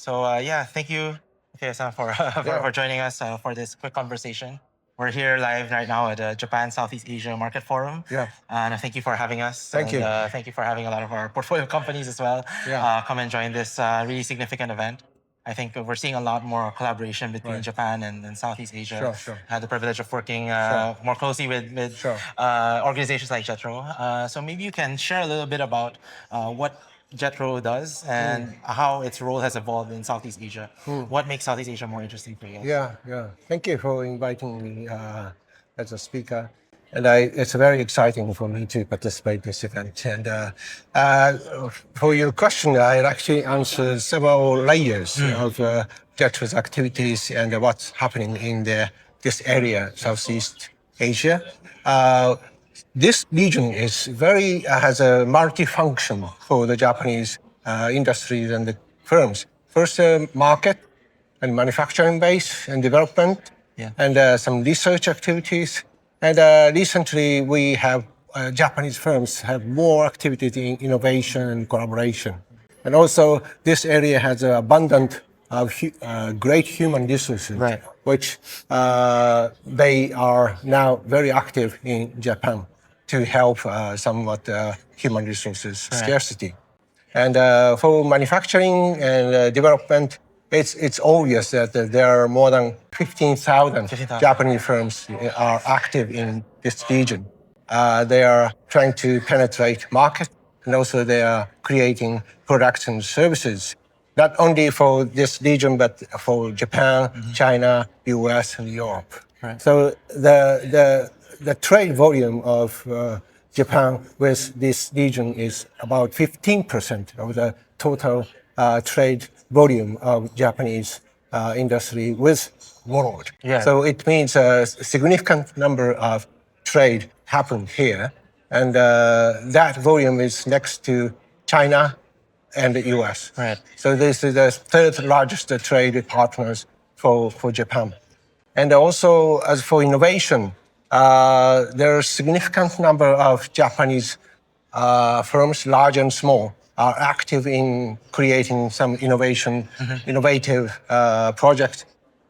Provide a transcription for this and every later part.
Yeah, thank you, Takeo-san, for joining us for this quick conversation. We're here live right now at Japan Southeast Asia Market Forum. Yeah. And thank you for having us. Thank you. Thank you for having a lot of our portfolio companies as well come and join this really significant event. I think we're seeing a lot more collaboration between Japan and Southeast Asia. Sure. I had the privilege of working more closely with organizations like JETRO. So maybe you can share a little bit about what JETRO does and how its role has evolved in Southeast Asia. What makes Southeast Asia more interesting for you? Yeah. Thank you for inviting me as a speaker. And it's very exciting for me to participate in this event. And for your question, I'll actually answer several layers of JETRO's activities and what's happening in this area, Southeast Asia. This region is has a multi-function for the Japanese industries and the firms. First, market and manufacturing base and development, and some research activities. And recently, we have Japanese firms have more activities in innovation and collaboration. And also, this area has an abundant of great human resources, which they are now very active in Japan to help somewhat human resources scarcity. And for manufacturing and development, it's obvious that there are more than 15,000 Japanese firms are active in this region. They are trying to penetrate market, and also they are creating products and services, not only for this region, but for Japan, China, US, and Europe. So the trade volume of Japan with this region is about 15% of the total trade volume of Japanese industry with world. So it means a significant number of trade happened here, and that volume is next to China and the US. So this is the third largest trade partners for Japan. And also, as for innovation, there are a significant number of Japanese firms, large and small, are active in creating some innovative projects,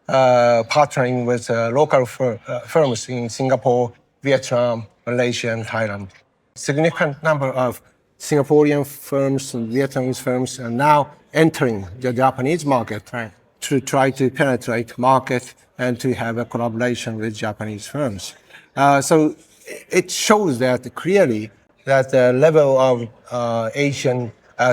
partnering with local firms in Singapore, Vietnam, Malaysia, and Thailand. Significant number of Singaporean firms and Vietnamese firms are now entering the Japanese market to try to penetrate market and to have a collaboration with Japanese firms. So it shows that clearly that the level of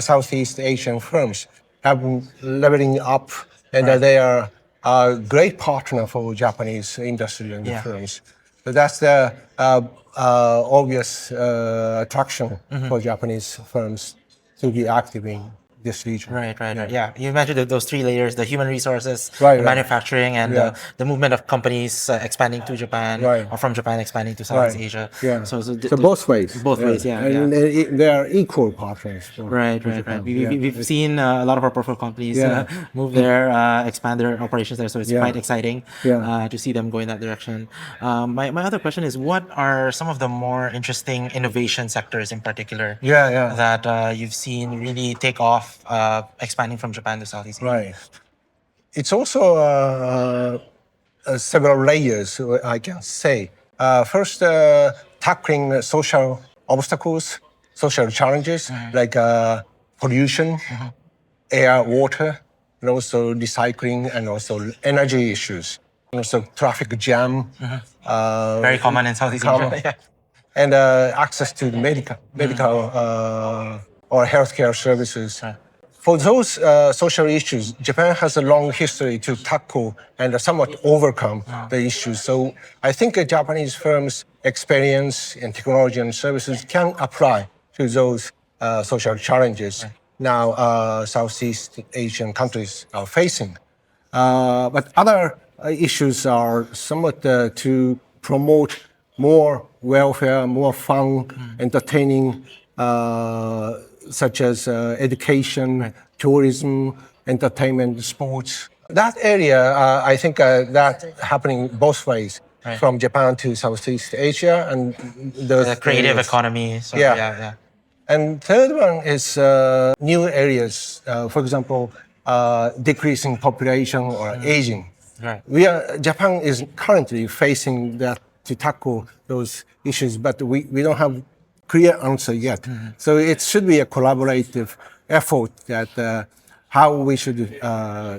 Southeast Asian firms have been leveling up, and that they are a great partner for Japanese industry and firms. So that's the obvious attraction for Japanese firms to be active in this region. Right. Yeah, you mentioned those three layers: the human resources, the manufacturing, and the movement of companies expanding to Japan or from Japan expanding to Southeast Asia. So both ways. Both ways, And they are equal partners. Right. We've seen a lot of our portfolio companies move there, expand their operations there. So it's quite exciting to see them go in that direction. My other question is, what are some of the more interesting innovation sectors in particular that you've seen really take off, expanding from Japan to Southeast Asia? It's also several layers, I can say. First, tackling social obstacles, social challenges like pollution, air, water, and also recycling, and also energy issues, and also traffic jam. Very common in Southeast Asia. And access to medical or healthcare services. For those social issues, Japan has a long history to tackle and somewhat overcome the issues. So I think Japanese firms' experience in technology and services can apply to those social challenges now Southeast Asian countries are facing. But other issues are somewhat to promote more welfare, more fun, entertaining, such as education, tourism, entertainment, sports. That area, I think that's happening both ways, from Japan to Southeast Asia. And the creative economy. And third one is new areas. For example, decreasing population or aging. Right. Japan is currently facing that to tackle those issues, but we don't have clear answer yet. So it should be a collaborative effort that how we should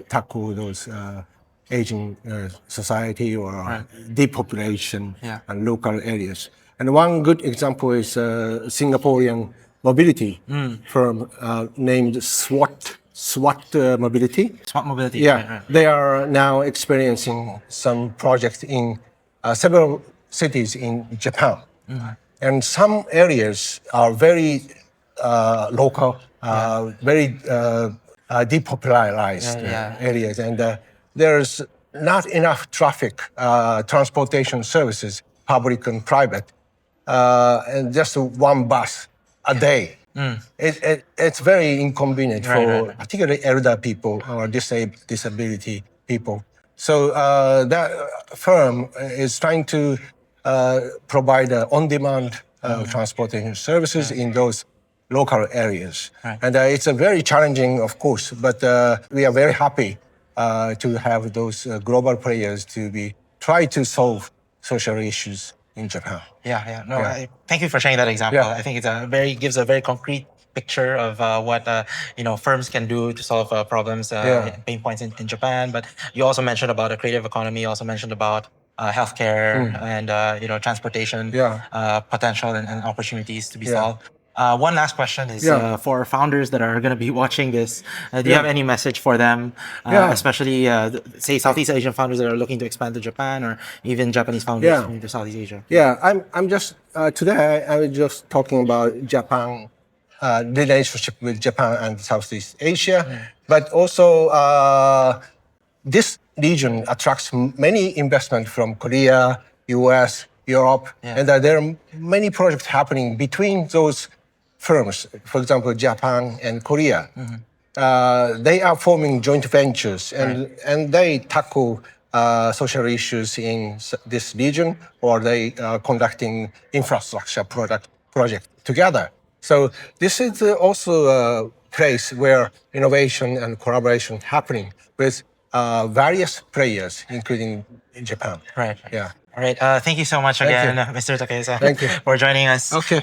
tackle those aging society or depopulation and local areas. And one good example is Singaporean mobility firm named SWAT Mobility. Smart mobility. Yeah, Right. they are now experiencing some projects in several cities in Japan. And some areas are very local, very depopularized areas. And there's not enough traffic, transportation services, public and private, and just one bus a day. It's very inconvenient for particularly elder people or disability people. So that firm is trying to provide on-demand transportation services in those local areas. And it's a very challenging, of course, but we are very happy to have those global players to try to solve social issues in Japan. Thank you for sharing that example. Yeah. I think it's gives a very concrete picture of what firms can do to solve problems, pain points in Japan. But you also mentioned about a creative economy. You also mentioned about healthcare and transportation potential and opportunities to be solved. One last question is for founders that are going to be watching this. Do you have any message for them, especially say Southeast Asian founders that are looking to expand to Japan, or even Japanese founders moving to Southeast Asia? I'm just today I was just talking about Japan relationship with Japan and Southeast Asia, but also this region attracts many investment from Korea, US, Europe, and there are many projects happening between those firms. For example, Japan and Korea. They are forming joint ventures, and they tackle social issues in this region, or they are conducting infrastructure project together. So this is also a place where innovation and collaboration happening with various players, including in Japan. Right. Yeah. All right. Thank you so much again, Mr. Takeo, Thank you. for joining us. Okay.